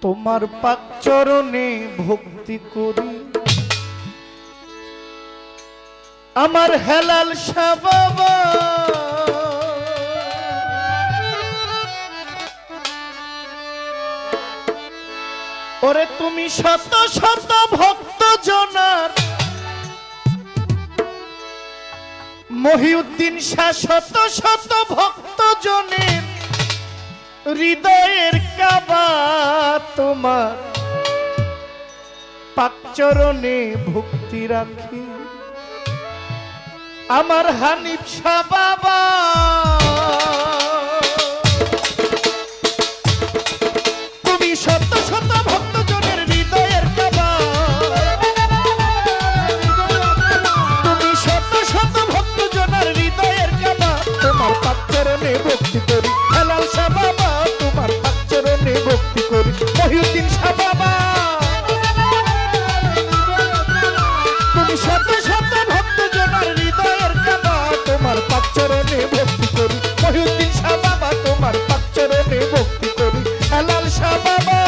তোমার পাক চরণে ভক্তি করি আমার হেলাল শাহ বাবা ওরে তুমি শত শত ভক্ত জনার মহিউদ্দিন শাহ শত শত ভক্ত জনের হৃদয়ের কাবা তোমার পাক চরণে ভক্তি রাখি আমার হানিফ শাহ বাবা তুমি শত শত ভক্ত জনের হৃদয়ের কাবা তুমি শত শত ভক্ত জনের হৃদয়ের কাবা তোমার পাক চরণে ভক্তি করি হেলাল শাহ বাবা তোমার পাক চরণে ভক্তি করি মহিউদ্দিন শাহ বাবা তুমি শত শত ভক্ত জনের হৃদয়ের কাবা তোমার পাক চরণে ভক্তি করি মহিউদ্দিন শাহ বাবা তোমার পাক চরণে ভক্তি করি হেলাল শাহ বাবা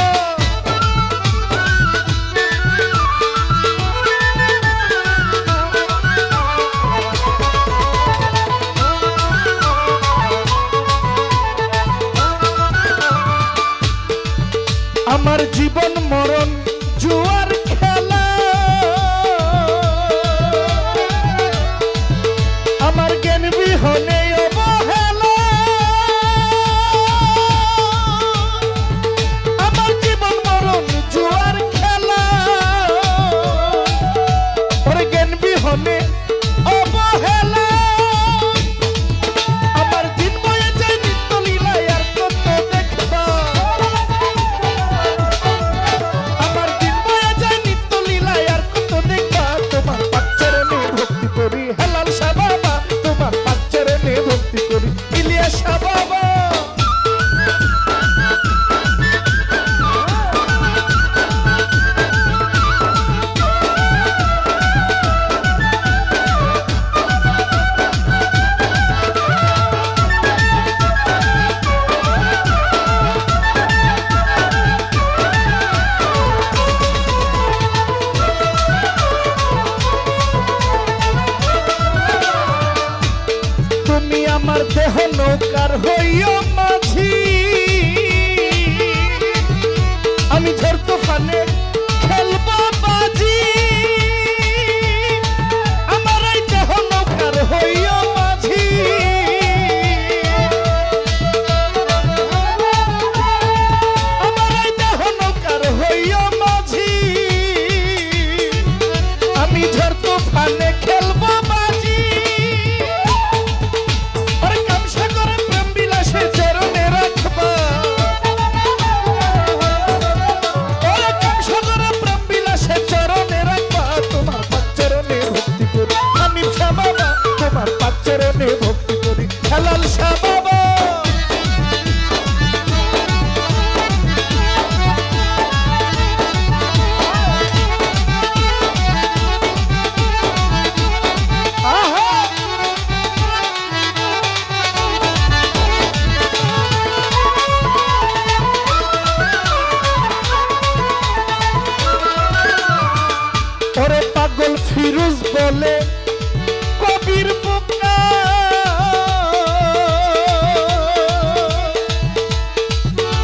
আমার জীবন মরণ জুয়ার খেলা আমার জ্ঞান বিহনে অবহেলা আমার জীবন মরণ জুয়ার খেলা ওর জ্ঞান বিহনে অবহেলা আমার দিন বয়ে যায় নিত্য লীলায় আর কত দেখবা আমার দিন বয়ে যায় নিত্য লীলায় আর কত দেখবা তোমার পাক চরণে ভক্তি করি হেলাল শাহ বাবা তোমার পাক চরণে ভক্তি করি ইলিয়াস শাহ বাবা তুমি আমার দেহ নৌকার হইও মাঝি আমি ঝড় তুফানে খেলবো বাজি আমার এই দেহ নৌকার হইও মাঝি আমার এই দেহ নৌকার হইও মাঝি আমি ঝড় তুফানে খেলবো বাজি ওরে কামসা করে প্রেম বিলাসে চরণে রাখবা ওরে কামসা করে প্রেম বিলাসে চরণে রাখবা তোমার পাক চরণে ভক্তি করি হানিফ শাহ বাবা তোমার পাক চরণে ভক্তি করি হেলাল শাহ বাবা আহা ওরে পাগল ফিরোজ বলে কবির বোকা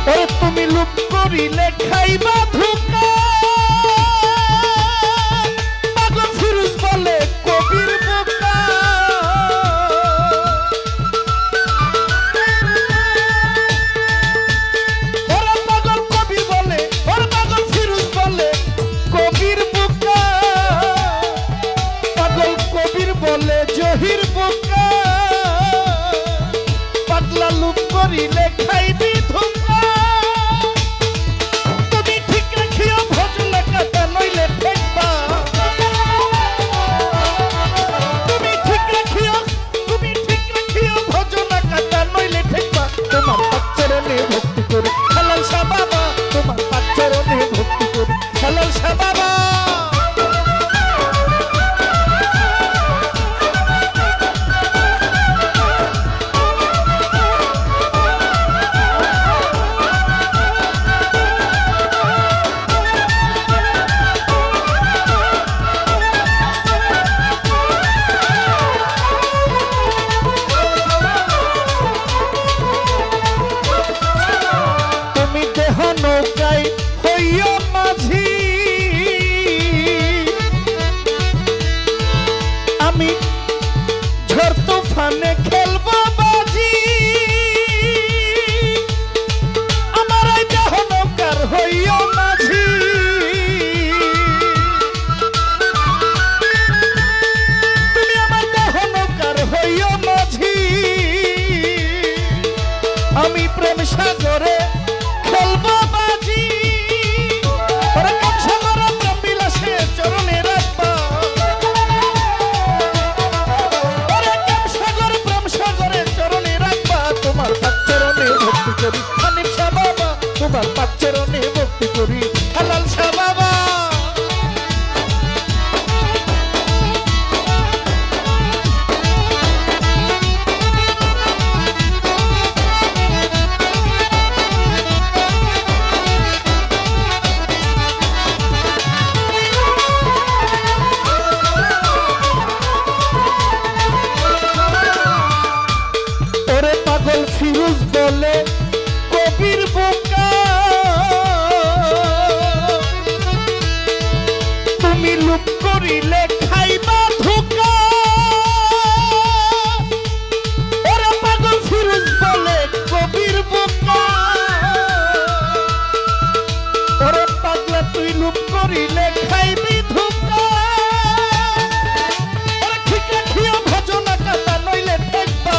ওরে তুমি লুপ করিলে খাইবা ধোকা পাগল ফিরোজ বলে কবির বোকা ওরে পাগল কবি বলে ওরে পাগল ফিরোজ বলে কবির বোকা পাগল কবির বলে জহির বোকা পাগলা লুপ করিলে খাইবি ধোকা তুমি ঠিক রাখিও ভোজ লেখাটা নইলে ঠেকবা তুমি ঠিক রাখিও ভোজ লেখাটা নইলে ঠেকবা তোমার পাক চরণে ভক্তি করি হেলাল শাহ বাবা তোমার পাক চরণে ভক্তি করি হেলাল শাহ বাবা আমি প্রেম সাগরে খেলবো বাজি ওরে কাম সাগর প্রেম বিলাসে চরণে রাখবা ওরে কাম সাগর প্রেম সাগরে চরণে রাখবা তোমার পাক চরণে ভক্তি করি হানিফ শাহ বাবা তোমার পাক চরণে ভক্তি করি হালাল শাহ বাবা ফিরোজ বলে কবির বোকা তুমি লুপ করিলে খাইবা ধোকা ওরে পাগল ফিরোজ বলে কবির বোকা ওরে পাগলা তুই লুপ করিলে খাইবি ধোকা ওরে ঠিক রাখিও ভজনা কাটা নইলে ঠেকবা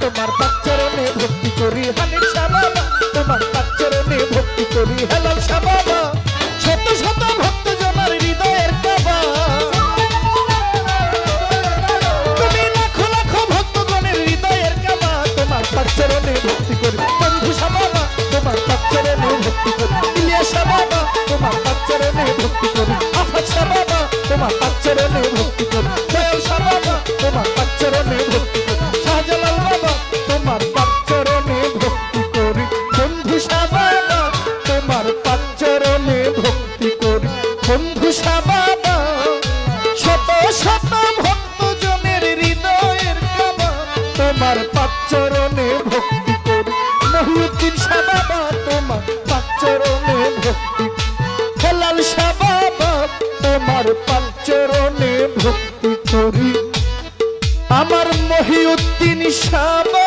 তোমার পাক চরণে ভক্তি করি হানিফ শাহ বাবা তোমার পাক চরণে ভক্তি করি হালাল শাহ বাবা শত শত ভক্ত জনের হৃদয়ের কাবা তুমি লাখো লাখো ভক্তগণের হৃদয়ের কাবা তোমার পাক চরণে ভক্তি করি বন্ধু শাহ বাবা তোমার পাক চরণে ভক্তি করি ইলিয়াস শাহ বাবা তোমার পাক চরণে ভক্তি করি আফাত শাহ বাবা তোমার পাক চরণে ভক্তি করি দয়াল শাহ বাবা তোমার পাক চরণে ভক্তি করি শাহজালাল বাবা তোমার পাক চরণে ভক্তি করি বন্ধু শাহ বাবা তোমার পাক চরণে ভক্তি করি বন্ধু শাহ বাবা শত শত ভক্ত জনের হৃদয়ের কাবা তোমার পাক চরণে ভক্তি করি মহিউদ্দিন শাহ বাবা তোমার পাক চরণে ভক্তি হেলাল শাহ বাবা তোমার পাক চরণে ভক্তি করি আমার মহিউদ্দিন শাহ